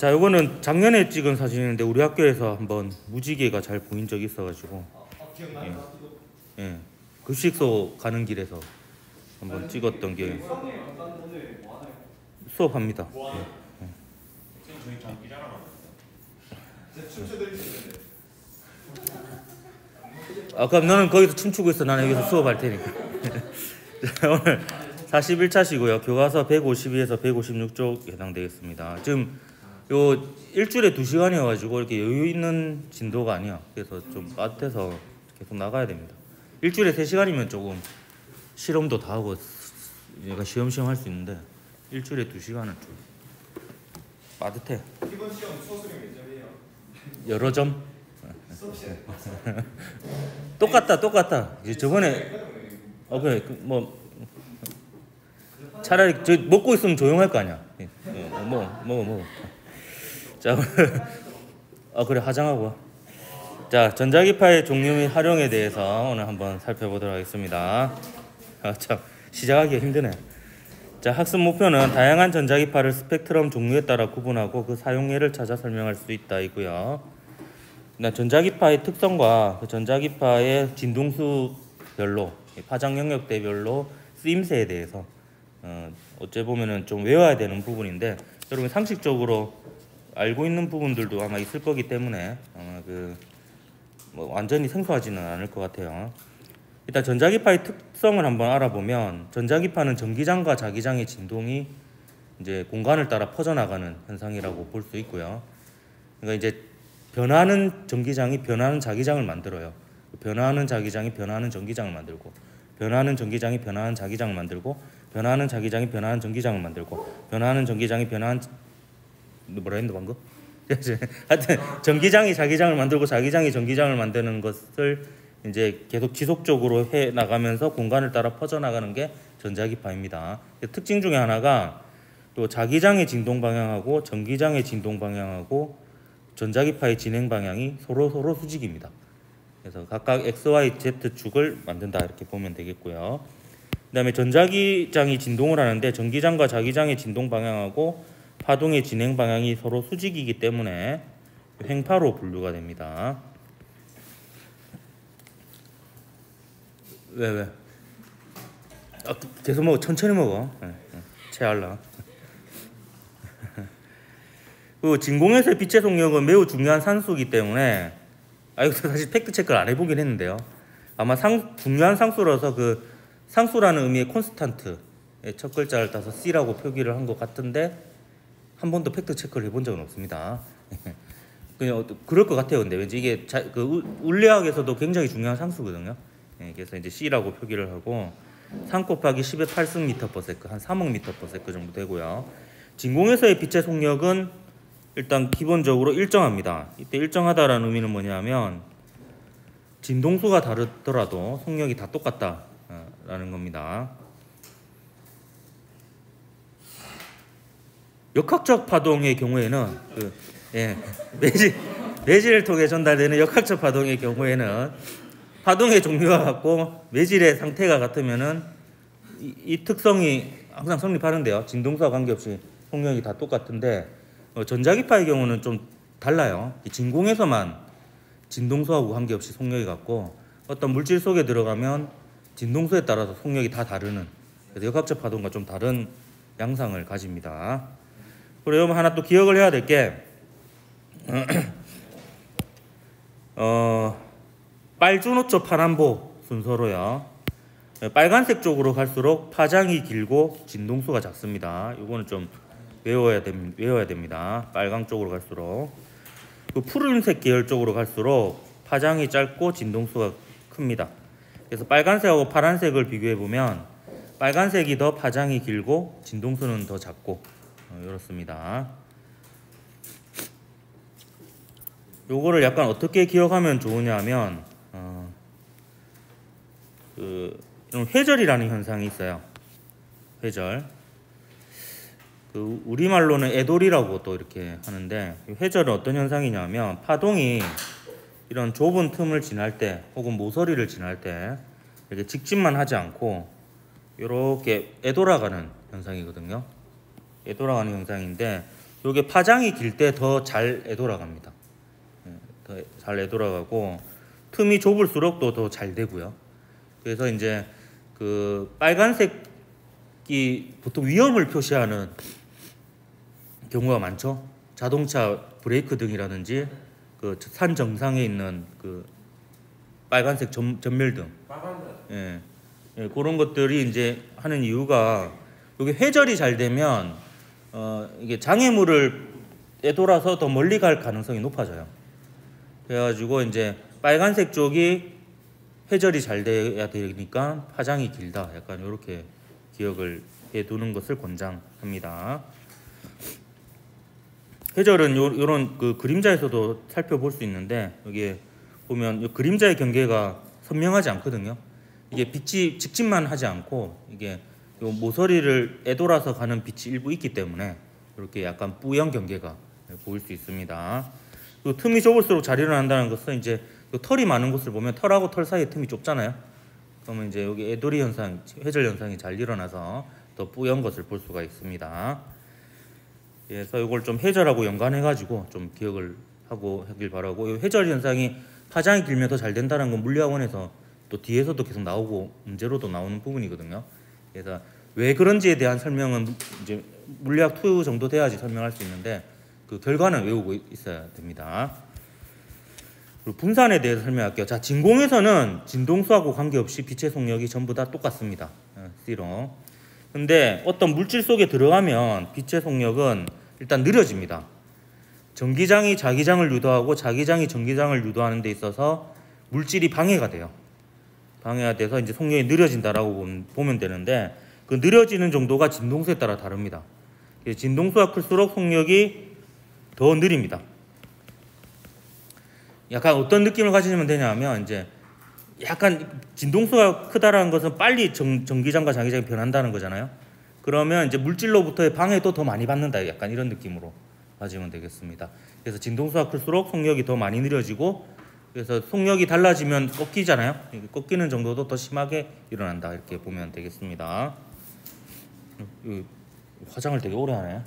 자, 요거는 작년에 찍은 사진인데 우리 학교에서 한번 무지개가 잘 보인 적이 있어가지고 예, 급식소 가는 길에서 한번 찍었던 게 수업합니다. 그럼 너는 거기서 춤추고 있어. 나는 여기서 수업할 테니까. 오늘 41차시고요. 교과서 152에서 156쪽 해당되겠습니다. 지금 요 일주일에 2시간이어가지고 이렇게 여유 있는 진도가 아니야. 그래서 좀 빠듯해서 계속 나가야 됩니다. 일주일에 3시간이면 조금 실험도 다 하고 얘가 시험시험 할 수 있는데 일주일에 2시간은 좀 빠듯해. 이번 시험 수업수량 몇 점이에요? 여러 점? 똑같다. 이제 저번에 그래 뭐 차라리 저 먹고 있으면 조용할 거 아니야. 먹어. 자, 그래 하장하고. 자, 전자기파의 종류 및 활용에 대해서 오늘 한번 살펴보도록 하겠습니다. 참 시작하기가 힘드네. 자, 학습 목표는 다양한 전자기파를 스펙트럼 종류에 따라 구분하고 그 사용예를 찾아 설명할 수 있다이고요. 전자기파의 특성과 그 전자기파의 진동수별로 파장 영역대별로 쓰임새에 대해서 어째 보면은 좀 외워야 되는 부분인데 여러분 상식적으로 알고 있는 부분들도 아마 있을 거기 때문에 아마 뭐 완전히 생소하지는 않을 것 같아요. 일단 전자기파의 특성을 한번 알아보면 전자기파는 전기장과 자기장의 진동이 이제 공간을 따라 퍼져나가는 현상이라고 볼 수 있고요. 그러니까 이제 변하는 전기장이 변하는 자기장을 만들어요. 변하는 자기장이 변하는 전기장을 만들고, 변하는 전기장이 변하는 자기장을 만들고, 변하는 자기장이 변하는 전기장을 만들고, 변하는 전기장이 변하는 뭐라 했는데 방금? 하여튼 전기장이 자기장을 만들고 자기장이 전기장을 만드는 것을 이제 계속 지속적으로 해 나가면서 공간을 따라 퍼져 나가는 게 전자기파입니다. 특징 중에 하나가 또 자기장의 진동 방향하고 전기장의 진동 방향하고 전자기파의 진행 방향이 서로 수직입니다. 그래서 각각 X, Y, Z 축을 만든다 이렇게 보면 되겠고요. 그 다음에 전자기장이 진동을 하는데 전기장과 자기장의 진동 방향하고 파동의 진행 방향이 서로 수직이기 때문에 횡파로 분류가 됩니다. 왜? 계속 먹어. 천천히 먹어. 체할라. 그 진공에서의 빛의 속력은 매우 중요한 산수이기 때문에 이거 사실 팩트 체크를 안 해보긴 했는데요. 아마 중요한 상수라서 그 상수라는 의미의 콘스탄트의 첫 글자를 따서 C라고 표기를 한 것 같은데 한 번도 팩트 체크를 해본 적은 없습니다. 그냥 그럴 것 같아요. 근데 왠지 이게 물리학에서도 굉장히 중요한 상수거든요. 그래서 이제 C라고 표기를 하고 3 곱하기 10의 8승 m/s 한 3억 m/s 정도 되고요. 진공에서의 빛의 속력은 일단 기본적으로 일정합니다. 이때 일정하다라는 의미는 뭐냐면 진동수가 다르더라도 속력이 다 똑같다라는 겁니다. 역학적 파동의 경우에는 매질을 통해 전달되는 역학적 파동의 경우에는 파동의 종류와 같고 매질의 상태가 같으면은 이 특성이 항상 성립하는데요. 진동수와 관계없이 속력이 다 똑같은데 전자기파의 경우는 좀 달라요. 진공에서만 진동수하고 관계없이 속력이 같고 어떤 물질 속에 들어가면 진동수에 따라서 속력이 다 다르는 그래서 역학적 파동과 좀 다른 양상을 가집니다. 그리고 여러분 하나 또 기억을 해야 될 게 빨주노초 파란보 순서로요. 빨간색 쪽으로 갈수록 파장이 길고 진동수가 작습니다. 이거는 좀 외워야 됩니다. 빨강 쪽으로 갈수록 그 푸른색 계열 쪽으로 갈수록 파장이 짧고 진동수가 큽니다. 그래서 빨간색하고 파란색을 비교해 보면 빨간색이 더 파장이 길고 진동수는 더 작고 이렇습니다. 요거를 약간 어떻게 기억하면 좋으냐면 이런 회절이라는 현상이 있어요. 회절. 우리말로는 애돌이라고 또 이렇게 하는데 회절은 어떤 현상이냐면 파동이 이런 좁은 틈을 지날 때 혹은 모서리를 지날 때 이렇게 직진만 하지 않고 이렇게 애돌아가는 현상이거든요. 애돌아가는 현상인데 요게 파장이 길 때 더 잘 애돌아갑니다. 더 잘 애돌아가고 틈이 좁을수록 또 더 잘 되고요. 그래서 이제 그 빨간색이 보통 위험을 표시하는 경우가 많죠. 자동차 브레이크 등이라든지 그 산 정상에 있는 그 빨간색 전멸등, 예, 예, 그런 것들이 이제 하는 이유가 여기 회절이 잘 되면 이게 장애물을 되돌아서 더 멀리 갈 가능성이 높아져요. 그래가지고 이제 빨간색 쪽이 회절이 잘 돼야 되니까 파장이 길다. 약간 이렇게 기억을 해두는 것을 권장합니다. 회절은 요런 그 그림자에서도 살펴볼 수 있는데 여기에 보면 요 그림자의 경계가 선명하지 않거든요. 이게 빛이 직진만 하지 않고 이게 요 모서리를 애돌아서 가는 빛이 일부 있기 때문에 이렇게 약간 뿌연 경계가 보일 수 있습니다. 그 틈이 좁을수록 잘 일어난다는 것은 이제 그 털이 많은 곳을 보면 털하고 털 사이에 틈이 좁잖아요. 그러면 이제 여기 애돌이 현상, 회절 현상이 잘 일어나서 더 뿌연 것을 볼 수가 있습니다. 그래서 이걸 좀 회절하고 연관해가지고 좀 기억을 하고 하길 바라고, 이 회절 현상이 파장이 길면 더 잘 된다는 건 물리학원에서 또 뒤에서도 계속 나오고 문제로도 나오는 부분이거든요. 그래서 왜 그런지에 대한 설명은 이제 물리학 2 정도 돼야지 설명할 수 있는데 그 결과는 외우고 있어야 됩니다. 그리고 분산에 대해서 설명할게요. 자, 진공에서는 진동수하고 관계없이 빛의 속력이 전부 다 똑같습니다. C로. 근데 어떤 물질 속에 들어가면 빛의 속력은 일단 느려집니다. 전기장이 자기장을 유도하고 자기장이 전기장을 유도하는 데 있어서 물질이 방해가 돼요. 방해가 돼서 이제 속력이 느려진다라고 보면 되는데 그 느려지는 정도가 진동수에 따라 다릅니다. 진동수가 클수록 속력이 더 느립니다. 약간 어떤 느낌을 가지면 되냐면 이제 약간 진동수가 크다라는 것은 빨리 전기장과 자기장이 변한다는 거잖아요. 그러면 이제 물질로부터의 방해도 더 많이 받는다. 약간 이런 느낌으로 가지면 되겠습니다. 그래서 진동수가 클수록 속력이 더 많이 느려지고 그래서 속력이 달라지면 꺾이잖아요. 꺾이는 정도도 더 심하게 일어난다. 이렇게 보면 되겠습니다. 화장을 되게 오래 하네.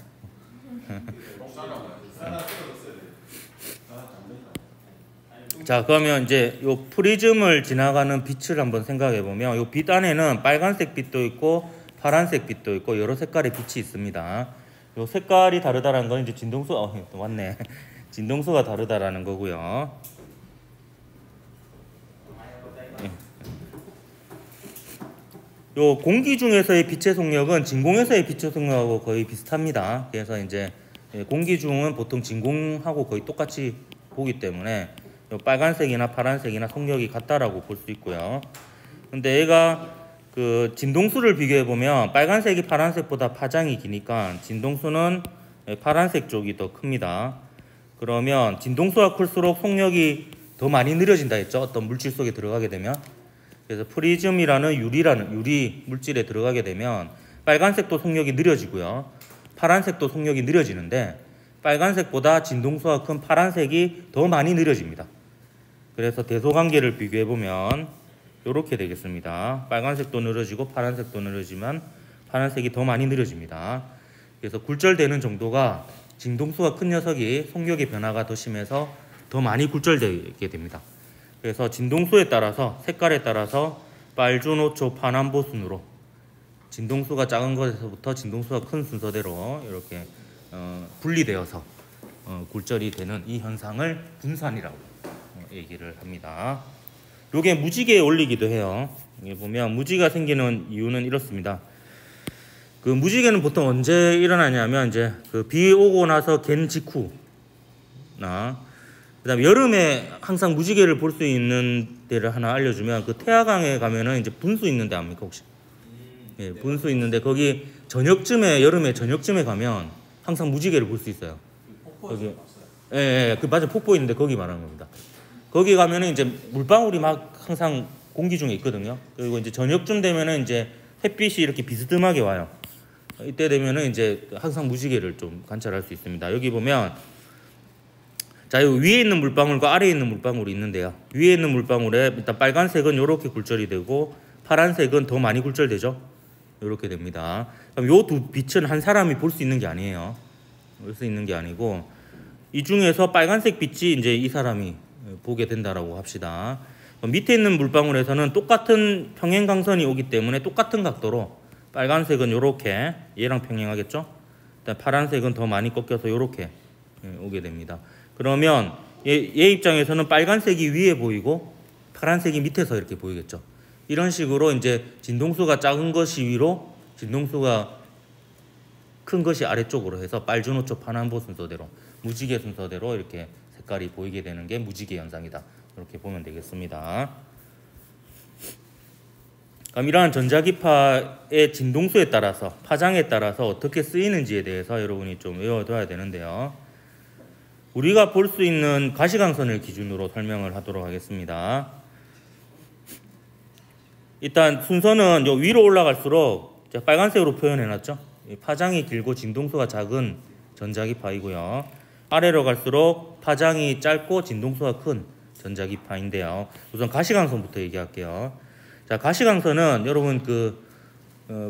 자, 그러면 이제 요 프리즘을 지나가는 빛을 한번 생각해 보면 요 빛 안에는 빨간색 빛도 있고 파란색 빛도 있고 여러 색깔의 빛이 있습니다. 요 색깔이 다르다는 건 이제 진동수 맞네. 진동수가 다르다라는 거고요. 요 공기 중에서의 빛의 속력은 진공에서의 빛의 속력하고 거의 비슷합니다. 그래서 이제 공기 중은 보통 진공하고 거의 똑같이 보기 때문에 빨간색이나 파란색이나 속력이 같다라고 볼 수 있고요. 근데 얘가 그 진동수를 비교해 보면 빨간색이 파란색보다 파장이 기니까 진동수는 파란색 쪽이 더 큽니다. 그러면 진동수가 클수록 속력이 더 많이 느려진다 했죠. 어떤 물질 속에 들어가게 되면. 그래서 프리즘이라는 유리 물질에 들어가게 되면 빨간색도 속력이 느려지고요. 파란색도 속력이 느려지는데 빨간색보다 진동수가 큰 파란색이 더 많이 느려집니다. 그래서 대소관계를 비교해 보면 이렇게 되겠습니다. 빨간색도 느려지고 파란색도 느려지면 파란색이 더 많이 느려집니다. 그래서 굴절되는 정도가 진동수가 큰 녀석이 속력의 변화가 더 심해서 더 많이 굴절되게 됩니다. 그래서 진동수에 따라서 색깔에 따라서 빨주노초 파남보 순으로 진동수가 작은 것에서부터 진동수가 큰 순서대로 이렇게 분리되어서 굴절이 되는 이 현상을 분산이라고 얘기를 합니다. 요게 무지개에 올리기도 해요. 여기 보면 무지개가 생기는 이유는 이렇습니다. 그 무지개는 보통 언제 일어나냐면 이제 그 비 오고 나서 갠 직후나 그다음에 여름에 항상 무지개를 볼 수 있는 데를 하나 알려주면 그 태화강에 가면은 이제 분수 있는데 압니까 혹시? 예, 분수 있는데 거기 저녁쯤에 여름에 저녁쯤에 가면 항상 무지개를 볼 수 있어요. 거기 예, 그 맞아 폭포 있는데 거기 말하는 겁니다. 거기 가면은 이제 물방울이 막 항상 공기 중에 있거든요. 그리고 이제 저녁쯤 되면은 이제 햇빛이 이렇게 비스듬하게 와요. 이때 되면은 이제 항상 무지개를 좀 관찰할 수 있습니다. 여기 보면 자, 여기 위에 있는 물방울과 아래에 있는 물방울이 있는데요. 위에 있는 물방울에 일단 빨간색은 이렇게 굴절이 되고 파란색은 더 많이 굴절되죠. 이렇게 됩니다. 그럼 요 두 빛은 한 사람이 볼 수 있는 게 아니에요. 수 있는 게 아니고 이 중에서 빨간색 빛이 이제 이 사람이 보게 된다라고 합시다. 밑에 있는 물방울에서는 똑같은 평행광선이 오기 때문에 똑같은 각도로 빨간색은 요렇게 얘랑 평행하겠죠? 파란색은 더 많이 꺾여서 요렇게 오게 됩니다. 그러면 얘 입장에서는 빨간색이 위에 보이고 파란색이 밑에서 이렇게 보이겠죠. 이런 식으로 이제 진동수가 작은 것이 위로, 진동수가 큰 것이 아래쪽으로 해서 빨주노초 파남보 순서대로, 무지개 순서대로 이렇게 색깔이 보이게 되는 게 무지개 현상이다. 이렇게 보면 되겠습니다. 그럼 이러한 전자기파의 진동수에 따라서, 파장에 따라서 어떻게 쓰이는지에 대해서 여러분이 좀 외워둬야 되는데요. 우리가 볼 수 있는 가시광선을 기준으로 설명을 하도록 하겠습니다. 일단 순서는 요 위로 올라갈수록 빨간색으로 표현해놨죠. 파장이 길고 진동수가 작은 전자기파이고요. 아래로 갈수록 파장이 짧고 진동수가 큰 전자기파인데요. 우선 가시광선부터 얘기할게요. 자, 가시광선은 여러분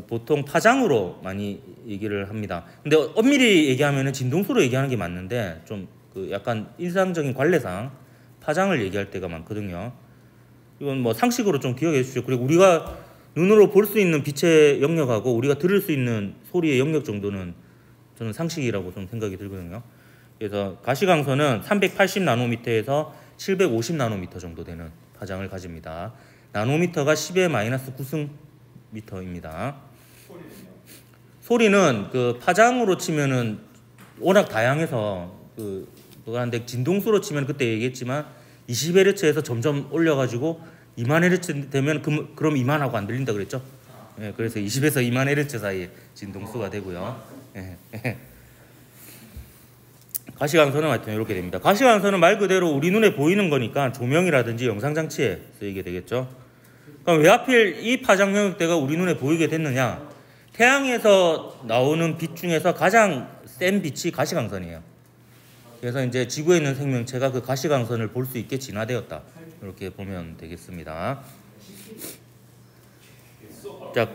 보통 파장으로 많이 얘기를 합니다. 근데 엄밀히 얘기하면은 진동수로 얘기하는 게 맞는데 좀 약간 일상적인 관례상 파장을 얘기할 때가 많거든요. 이건 뭐 상식으로 좀 기억해 주십시오. 그리고 우리가 눈으로 볼 수 있는 빛의 영역하고 우리가 들을 수 있는 소리의 영역 정도는 저는 상식이라고 좀 생각이 들거든요. 그래서 가시광선은 380나노미터에서 750나노미터 정도 되는 파장을 가집니다. 나노미터가 10의 마이너스 9승미터입니다. 소리는 파장으로 치면은 워낙 다양해서 그런데 진동수로 치면 그때 얘기했지만 20Hz에서 점점 올려가지고 2만Hz 되면 그럼 2만하고 안 들린다 그랬죠? 예, 그래서 20에서 2만Hz 사이에 진동수가 되고요. 예. 가시광선은 하여튼 이렇게 됩니다. 가시광선은 말 그대로 우리 눈에 보이는 거니까 조명이라든지 영상장치에 쓰이게 되겠죠. 그럼 왜 하필 이 파장 영역대가 우리 눈에 보이게 됐느냐? 태양에서 나오는 빛 중에서 가장 센 빛이 가시광선이에요. 그래서 이제 지구에 있는 생명체가 그 가시광선을 볼 수 있게 진화되었다. 이렇게 보면 되겠습니다. 자,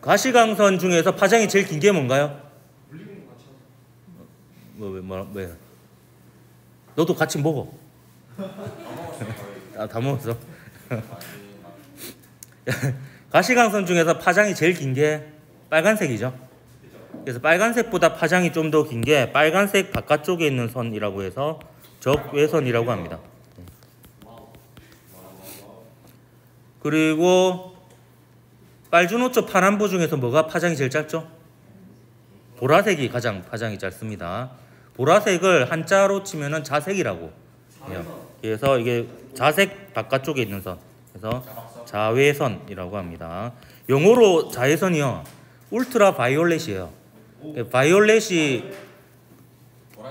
가시광선 중에서 파장이 제일 긴 게 뭔가요? 왜? 너도 같이 먹어. 다 먹었어. 가시광선 중에서 파장이 제일 긴 게 빨간색이죠. 그래서 빨간색보다 파장이 좀 더 긴 게 빨간색 바깥쪽에 있는 선이라고 해서 적외선이라고 합니다. 그리고 빨주노초 파남보 중에서 뭐가 파장이 제일 짧죠? 보라색이 가장 파장이 짧습니다. 보라색을 한자로 치면은 자색이라고 해요. 그래서 이게 자색 바깥쪽에 있는 선, 그래서 자외선이라고 합니다. 영어로 자외선이요, 울트라 바이올렛이에요. 바이올렛이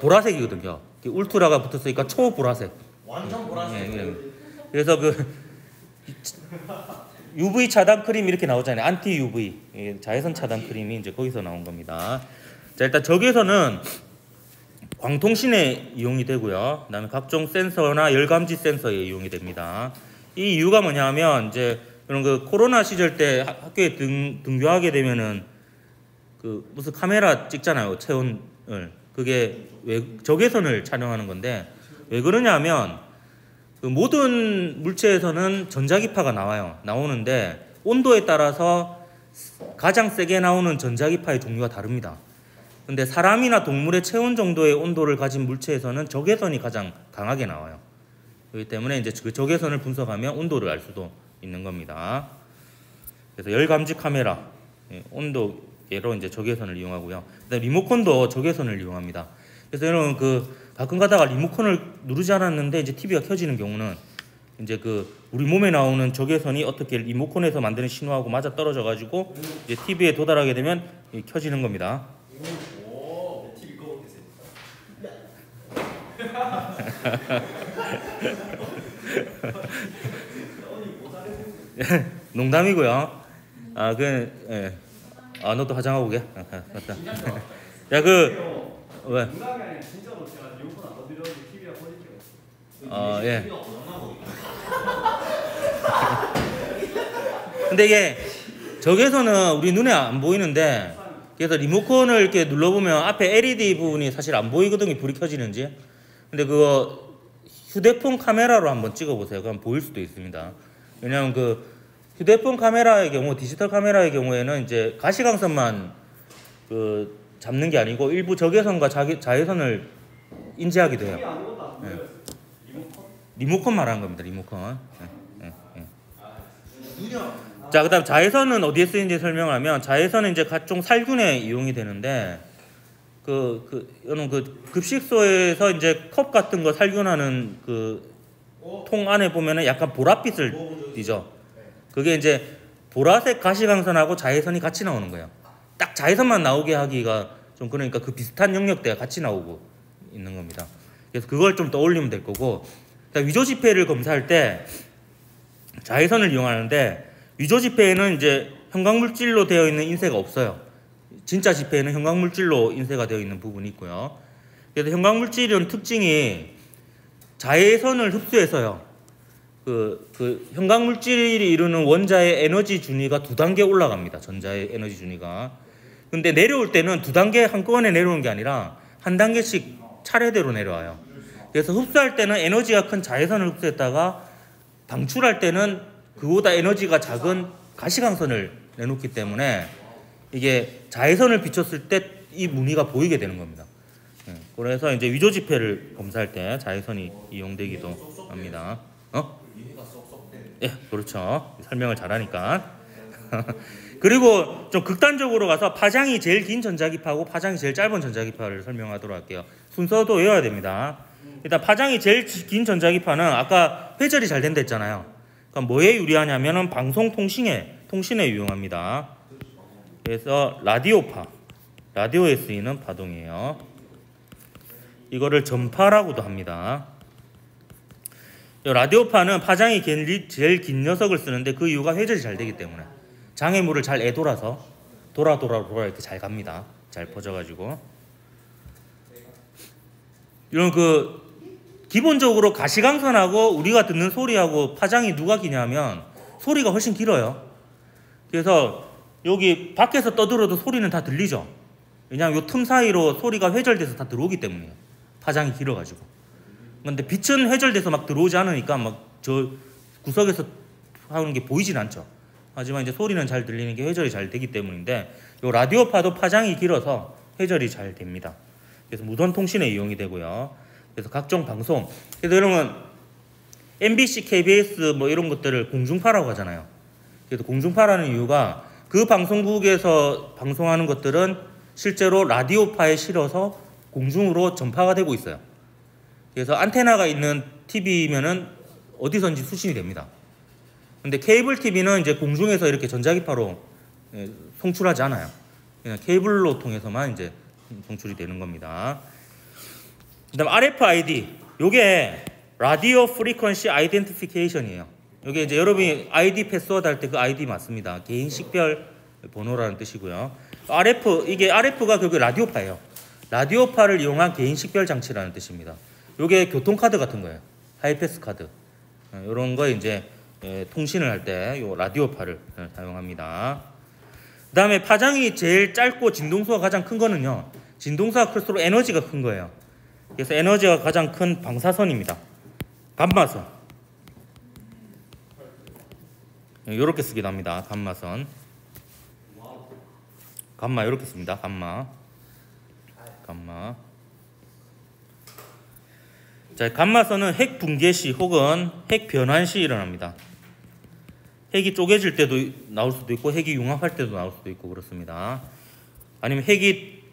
보라색이거든요. 울트라가 붙었으니까 초보라색. 완전 보라색. 예. 그래서 UV 차단 크림 이렇게 나오잖아요. 안티 UV 자외선 차단 크림이 이제 거기서 나온 겁니다. 자, 일단 적외선은 광통신에 이용이 되고요. 그다음에 각종 센서나 열감지 센서에 이용이 됩니다. 이 이유가 뭐냐면 이제 그런 코로나 시절 때 학교에 등교하게 되면은 무슨 카메라 찍잖아요. 체온을. 그게 왜 적외선을 촬영하는 건데 왜 그러냐면 모든 물체에서는 전자기파가 나오는데 온도에 따라서 가장 세게 나오는 전자기파의 종류가 다릅니다. 근데 사람이나 동물의 체온 정도의 온도를 가진 물체에서는 적외선이 가장 강하게 나와요. 그렇기 때문에 이제 그 적외선을 분석하면 온도를 알 수도 있는 겁니다. 그래서 열감지 카메라, 온도계로 이제 적외선을 이용하고요. 그다음에 리모컨도 적외선을 이용합니다. 그래서 여러분 가끔 가다가 리모컨을 누르지 않았는데 이제 TV가 켜지는 경우는 이제 우리 몸에 나오는 적외선이 어떻게 리모컨에서 만드는 신호하고 맞아 떨어져 가지고 이제 TV에 도달하게 되면 켜지는 겁니다. 오, TV 꺼 계세요. 농담이고요. 너도 화장하고 오게. 맞다. 야, 왜? 농담이 아니라 진짜로 제가 리모컨 안 건드렸는데 TV가 꺼질게요. 예. 근데 이게 적외선은 우리 눈에 안 보이는데 그래서 리모컨을 이렇게 눌러보면 앞에 LED 부분이 사실 안 보이거든요. 불이 켜지는지. 근데 그거 휴대폰 카메라로 한번 찍어보세요. 그럼 보일 수도 있습니다. 왜냐하면 그 휴대폰 카메라의 경우, 디지털 카메라의 경우에는 이제 가시광선만 그 잡는 게 아니고 일부 적외선과 자외선을 인지하기도 해요. TV 아무것도 안 네. 보여요. 리모컨? 리모컨 말하는 겁니다. 리모컨. 예. 누냐? 자, 그다음 자외선은 어디에 쓰이는지 설명하면 자외선은 이제 각종 살균에 이용이 되는데 이거는 그 급식소에서 이제 컵 같은 거 살균하는 그 통 안에 보면은 약간 보랏빛을 띠죠. 그게 이제 보라색 가시광선하고 자외선이 같이 나오는 거예요. 딱 자외선만 나오게 하기가 좀 그러니까 그 비슷한 영역대가 같이 나오고 있는 겁니다. 그래서 그걸 좀 떠올리면 될 거고, 위조 지폐를 검사할 때 자외선을 이용하는데 위조 지폐에는 이제 형광물질로 되어 있는 인쇄가 없어요. 진짜 지폐에는 형광물질로 인쇄가 되어 있는 부분이 있고요. 그래서 형광물질은 특징이 자외선을 흡수해서요. 그 형광물질이 이루는 원자의 에너지 준위가 2단계 올라갑니다. 전자의 에너지 준위가. 근데 내려올 때는 2단계 한꺼번에 내려오는 게 아니라 한 단계씩 차례대로 내려와요. 그래서 흡수할 때는 에너지가 큰 자외선을 흡수했다가 방출할 때는 그보다 에너지가 작은 가시광선을 내놓기 때문에 이게 자외선을 비췄을 때 이 무늬가 보이게 되는 겁니다. 그래서 이제 위조 지폐를 검사할 때 자외선이 이용되기도 합니다. 이해가 쏙쏙 돼. 예, 그렇죠. 설명을 잘하니까. 그리고 좀 극단적으로 가서 파장이 제일 긴 전자기파하고 파장이 제일 짧은 전자기파를 설명하도록 할게요. 순서도 외워야 됩니다. 일단 파장이 제일 긴 전자기파는 아까 회절이 잘 된다 했잖아요. 그러니까 뭐에 유리하냐면은 통신에 유용합니다. 그래서 라디오에 쓰이는 파동이에요. 이거를 전파라고도 합니다. 라디오파는 파장이 제일 긴 녀석을 쓰는데 그 이유가 회절이 잘 되기 때문에 장애물을 잘 애돌아서 돌아 이렇게 잘 갑니다. 잘 퍼져가지고 이런 기본적으로 가시광선하고 우리가 듣는 소리하고 파장이 누가 기냐면 소리가 훨씬 길어요. 그래서 여기 밖에서 떠들어도 소리는 다 들리죠. 왜냐하면 이 틈 사이로 소리가 회절돼서 다 들어오기 때문이에요. 파장이 길어가지고. 근데 빛은 회절돼서 막 들어오지 않으니까 막 저 구석에서 하는 게 보이진 않죠. 하지만 이제 소리는 잘 들리는 게 회절이 잘 되기 때문인데 이 라디오파도 파장이 길어서 회절이 잘 됩니다. 그래서 무선 통신에 이용이 되고요. 그래서 각종 방송, 그래서 여러분 MBC, KBS 뭐 이런 것들을 공중파라고 하잖아요. 그래서 공중파라는 이유가 그 방송국에서 방송하는 것들은 실제로 라디오파에 실어서 공중으로 전파가 되고 있어요. 그래서 안테나가 있는 TV면은 어디선지 수신이 됩니다. 근데 케이블 TV는 이제 공중에서 이렇게 전자기파로 송출하지 않아요. 그냥 케이블로 통해서만 이제 송출이 되는 겁니다. 그다음 RFID, 요게 라디오 프리퀀시 아이덴티피케이션이에요. 요게 이제 여러분이 아이디 패스워드 할 때 그 아이디 맞습니다. 개인 식별 번호라는 뜻이고요. 이게 RF가 결국 라디오파예요. 라디오파를 이용한 개인 식별 장치라는 뜻입니다. 요게 교통카드 같은 거예요. 하이패스 카드. 이런 거 이제 통신을 할 때 요 라디오파를 사용합니다. 그 다음에 파장이 제일 짧고 진동수가 가장 큰 거는요. 진동수가 클수록 에너지가 큰 거예요. 그래서 에너지가 가장 큰 방사선입니다. 감마선. 이렇게 쓰기도 합니다. 감마선. 감마 이렇게 씁니다. 감마. 자, 감마선은 핵 붕괴 시 혹은 핵 변환 시 일어납니다. 핵이 쪼개질 때도 나올 수도 있고 핵이 융합할 때도 나올 수도 있고 그렇습니다. 아니면 핵이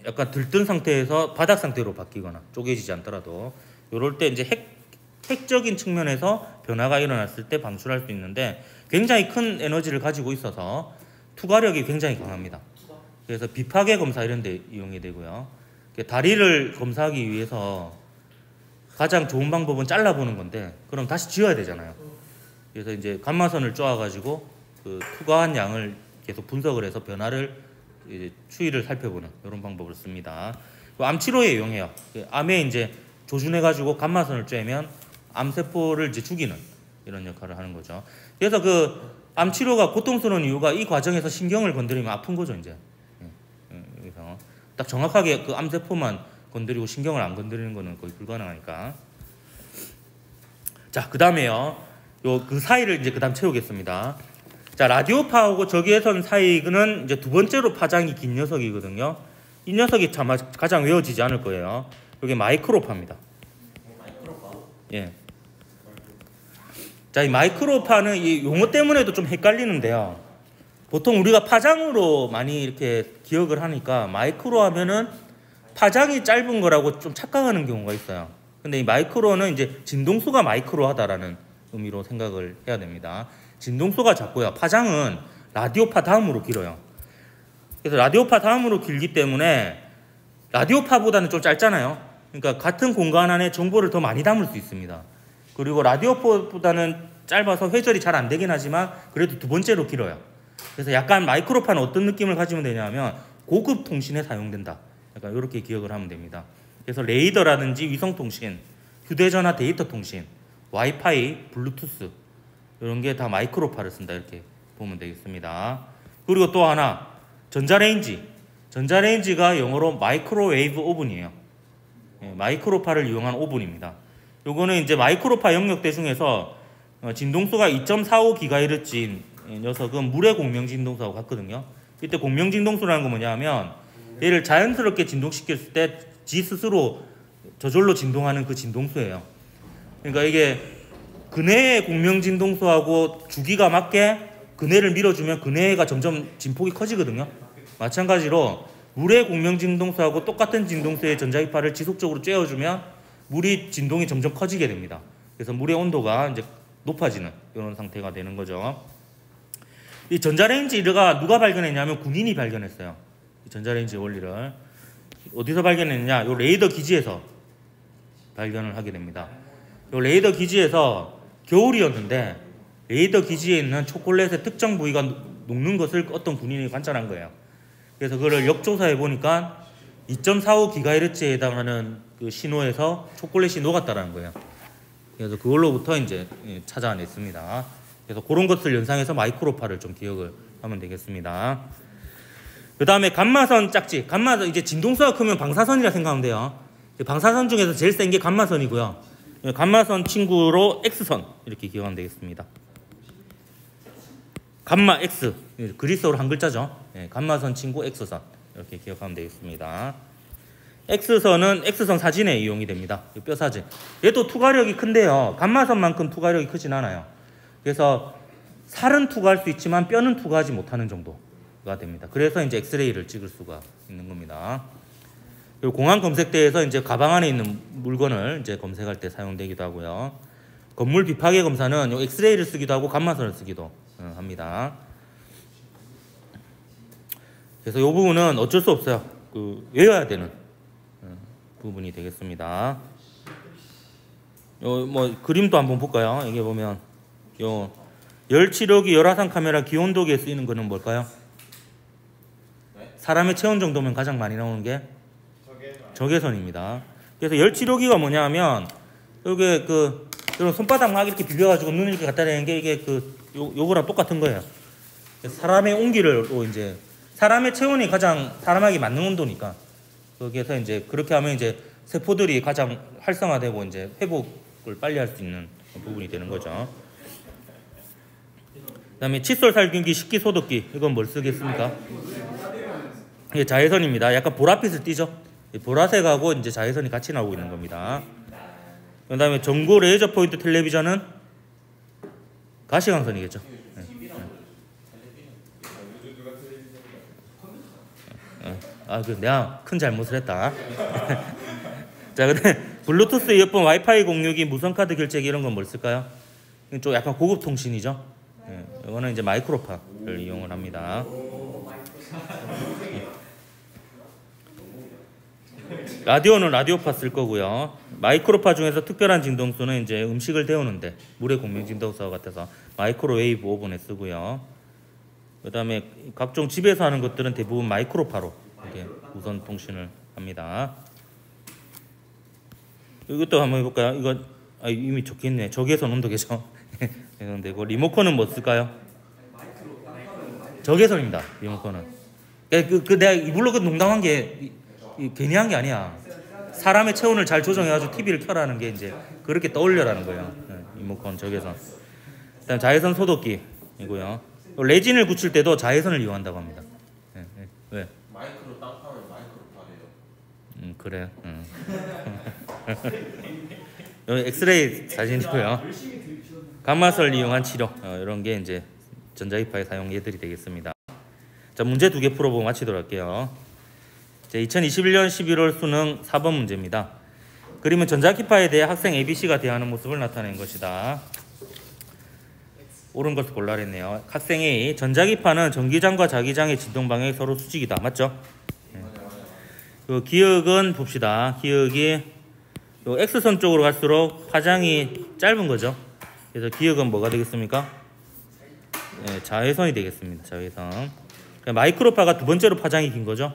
약간 들뜬 상태에서 바닥 상태로 바뀌거나 쪼개지지 않더라도 이럴 때 이제 핵적인 측면에서 변화가 일어났을 때 방출할 수 있는데 굉장히 큰 에너지를 가지고 있어서 투과력이 굉장히 강합니다. 그래서 비파괴 검사 이런 데 이용이 되고요. 다리를 검사하기 위해서 가장 좋은 방법은 잘라보는 건데 그럼 다시 지어야 되잖아요. 그래서 이제 감마선을 쪼아가지고 그 투과한 양을 계속 분석을 해서 변화를 이제 추이를 살펴보는 이런 방법을 씁니다. 암치료에 이용해요. 암에 이제 조준해가지고 감마선을 쬐면 암세포를 이제 죽이는 이런 역할을 하는 거죠. 그래서 그 암치료가 고통스러운 이유가 이 과정에서 신경을 건드리면 아픈 거죠, 이제. 딱 정확하게 그 암세포만 건드리고 신경을 안 건드리는 거는 거의 불가능하니까. 자, 그다음에요. 요 그 사이를 이제 그다음 채우겠습니다. 자, 라디오파하고 적외선 사이는 이제 두 번째로 파장이 긴 녀석이거든요. 이 녀석이 참 가장 외워지지 않을 거예요. 이게 마이크로파입니다. 예. 자, 이 마이크로파는 이 용어 때문에도 좀 헷갈리는데요. 보통 우리가 파장으로 많이 이렇게 기억을 하니까 마이크로 하면은 파장이 짧은 거라고 좀 착각하는 경우가 있어요. 근데 이 마이크로는 이제 진동수가 마이크로하다라는 의미로 생각을 해야 됩니다. 진동수가 작고요. 파장은 라디오파 다음으로 길어요. 그래서 라디오파 다음으로 길기 때문에 라디오파보다는 좀 짧잖아요. 그러니까 같은 공간 안에 정보를 더 많이 담을 수 있습니다. 그리고 라디오파보다는 짧아서 회절이 잘 안 되긴 하지만 그래도 두 번째로 길어요. 그래서 약간 마이크로파는 어떤 느낌을 가지면 되냐면 고급 통신에 사용된다. 약간 이렇게 기억을 하면 됩니다. 그래서 레이더라든지 위성통신, 휴대전화 데이터 통신, 와이파이, 블루투스 이런 게 다 마이크로파를 쓴다 이렇게 보면 되겠습니다. 그리고 또 하나 전자레인지. 전자레인지가 영어로 마이크로웨이브 오븐이에요. 마이크로파를 이용한 오븐입니다. 요거는 이제 마이크로파 영역대 중에서 진동수가 2.45GHz인 녀석은 물의 공명진동수하고 같거든요. 이때 공명진동수라는 건 뭐냐면 얘를 자연스럽게 진동시켰을 때 지 스스로 저절로 진동하는 그 진동수예요. 그러니까 이게 근해의 공명진동수하고 주기가 맞게 근해를 밀어주면 근해가 점점 진폭이 커지거든요. 마찬가지로 물의 공명진동수하고 똑같은 진동수의 전자기파를 지속적으로 쬐어주면 물이 진동이 점점 커지게 됩니다. 그래서 물의 온도가 이제 높아지는 이런 상태가 되는 거죠. 이 전자레인지가 누가 발견했냐면 군인이 발견했어요. 이 전자레인지 원리를 어디서 발견했느냐? 요 레이더 기지에서 발견을 하게 됩니다. 요 레이더 기지에서 겨울이었는데 레이더 기지에 있는 초콜릿의 특정 부위가 녹는 것을 어떤 군인이 관찰한 거예요. 그래서 그걸 역조사해 보니까 2.45GHz에 해당하는 그 신호에서 초콜릿이 녹았다라는 거예요. 그래서 그걸로부터 이제 찾아냈습니다. 그래서 그런 것을 연상해서 마이크로파를 좀 기억을 하면 되겠습니다. 그 다음에 감마선 짝지. 감마선 이제 진동수가 크면 방사선이라 생각하면 돼요. 방사선 중에서 제일 센 게 감마선이고요. 감마선 친구로 X선 이렇게 기억하면 되겠습니다. 감마 X 그리스어로 한 글자죠. 감마선 친구 X선 이렇게 기억하면 되겠습니다. X선은 X선 사진에 이용이 됩니다. 뼈 사진. 얘도 투과력이 큰데요. 감마선만큼 투과력이 크진 않아요. 그래서 살은 투과할 수 있지만 뼈는 투과하지 못하는 정도가 됩니다. 그래서 이제 엑스레이를 찍을 수가 있는 겁니다. 그리고 공항 검색대에서 이제 가방 안에 있는 물건을 이제 검색할 때 사용되기도 하고요. 건물 비파괴 검사는 엑스레이를 쓰기도 하고 감마선을 쓰기도 합니다. 그래서 이 부분은 어쩔 수 없어요. 외워야 되는 부분이 되겠습니다. 뭐 그림도 한번 볼까요? 여기 보면 요 열치료기 열화상 카메라 기온도기에 쓰이는 거는 뭘까요? 사람의 체온 정도면 가장 많이 나오는 게 적외선입니다. 그래서 열치료기가 뭐냐면 요게 이런 손바닥 막 이렇게 비벼가지고 눈을 이렇게 갖다 대는 게 이게 요거랑 똑같은 거예요. 사람의 온기를 또 이제 사람의 체온이 가장 사람에게 맞는 온도니까 거기에서 이제 그렇게 하면 이제 세포들이 가장 활성화되고 이제 회복을 빨리 할 수 있는 부분이 되는 거죠. 그다음에 칫솔 살균기, 식기소독기 이건 뭘 쓰겠습니까? 이게 자외선입니다. 약간 보랏빛을 띠죠. 보라색하고 이제 자외선이 같이 나오고 있는 겁니다. 그다음에 전고 레이저 포인트 텔레비전은 가시광선이겠죠. 내가 큰 잘못을 했다. 자, 근데 블루투스 이어폰, 와이파이 공유기, 무선카드 결제기 이런 건 뭘 쓸까요? 좀 약간 고급 통신이죠. 이거는 이제 마이크로파를 이용을 합니다. 라디오는 라디오파 쓸 거고요. 마이크로파 중에서 특별한 진동수는 이제 음식을 데우는데 물의 공명 진동수와 같아서 마이크로웨이브 오븐에 쓰고요. 그다음에 각종 집에서 하는 것들은 대부분 마이크로파로 이렇게 무선 통신을 합니다. 이것도 한번 해볼까요? 이거 이미 적혀있네. 적외선 온도계죠. 그런데 그 리모컨은 뭐 쓸까요? 적외선입니다. 리모컨은. 내가 이불로 농담한 게 괜히 한 게 아니야. 사람의 체온을 잘 조정해가지고 TV를 켜라는 게 이제 그렇게 떠올려라는 거예요. 리모컨 적외선. 그다음 자외선 소독기이고요. 레진을 굳힐 때도 자외선을 이용한다고 합니다. 왜? 마이크로 땅 파면 마이크로 파래요. 그래. 여기 엑스레이 사진이고요. 감마선을 이용한 치료 이런 게 이제 전자기파의 사용 예들이 되겠습니다. 자, 문제 2개 풀어보고 마치도록 할게요. 자, 2021년 11월 수능 4번 문제입니다. 그림은 전자기파에 대해 학생 ABC가 대하는 모습을 나타낸 것이다. 옳은 것을 골라 그랬네요. 학생 A, 전자기파는 전기장과 자기장의 진동 방향이 서로 수직이다. 맞죠? 그 기역은 봅시다. 기역이 요 X선 쪽으로 갈수록 파장이 짧은 거죠. 그래서 기역은 뭐가 되겠습니까? 네, 자외선이 되겠습니다. 자외선. 마이크로파가 두 번째로 파장이 긴 거죠.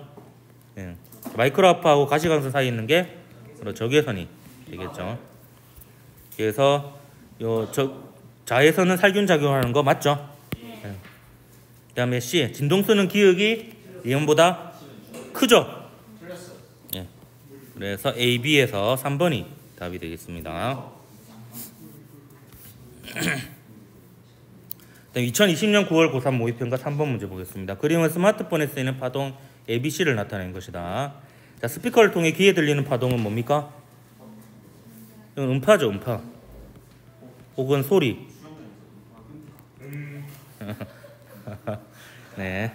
네. 마이크로파하고 가시광선 사이에 있는 게 바로 적외선이 되겠죠. 그래서 자외선은 살균 작용하는 거 맞죠? 네. 그다음에 C, 진동수는 기역이 이온보다 크죠. 네. 그래서 A, B에서 3번이 답이 되겠습니다. 2020년 9월 고3 모의평가 3번 문제 보겠습니다. 그림은 스마트폰에 쓰이는 파동 ABC를 나타낸 것이다. 자, 스피커를 통해 귀에 들리는 파동은 뭡니까? 이건 음파죠, 음파. 혹은 소리. 네.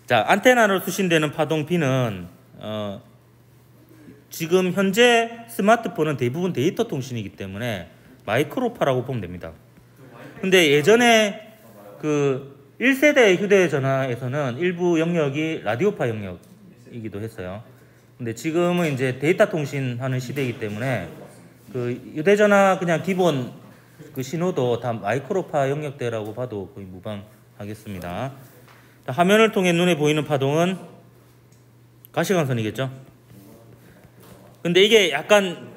자, 안테나로 수신되는 파동 B는 지금 현재 스마트폰은 대부분 데이터 통신이기 때문에 마이크로파라고 보면 됩니다. 근데 예전에 그 1세대 휴대전화에서는 일부 영역이 라디오파 영역이기도 했어요. 근데 지금은 이제 데이터 통신하는 시대이기 때문에 그 휴대전화 그냥 기본 그 신호도 다 마이크로파 영역대라고 봐도 거의 무방하겠습니다. 화면을 통해 눈에 보이는 파동은 가시광선이겠죠. 근데 이게 약간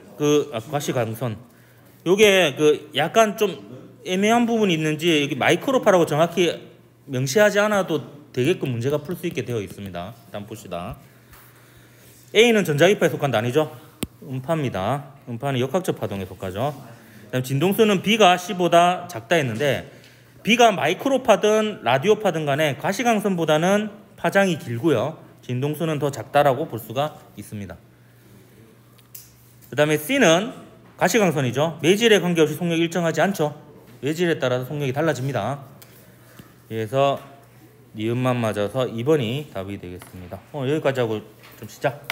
가시광선. 요게 그 약간 좀 애매한 부분이 있는지 여기 마이크로파라고 정확히 명시하지 않아도 되게끔 문제가 풀 수 있게 되어 있습니다. 일단 봅시다. A는 전자기파에 속한다 아니죠? 음파입니다. 음파는 역학적 파동에 속하죠. 그다음 진동수는 B가 C보다 작다 했는데 B가 마이크로파든 라디오파든 간에 가시광선보다는 파장이 길고요. 진동수는 더 작다라고 볼 수가 있습니다. 그 다음에 C는 가시광선이죠. 매질에 관계없이 속력이 일정하지 않죠. 매질에 따라서 속력이 달라집니다. 그래서 니은만 맞아서 2번이 답이 되겠습니다. 여기까지 하고 좀 시작.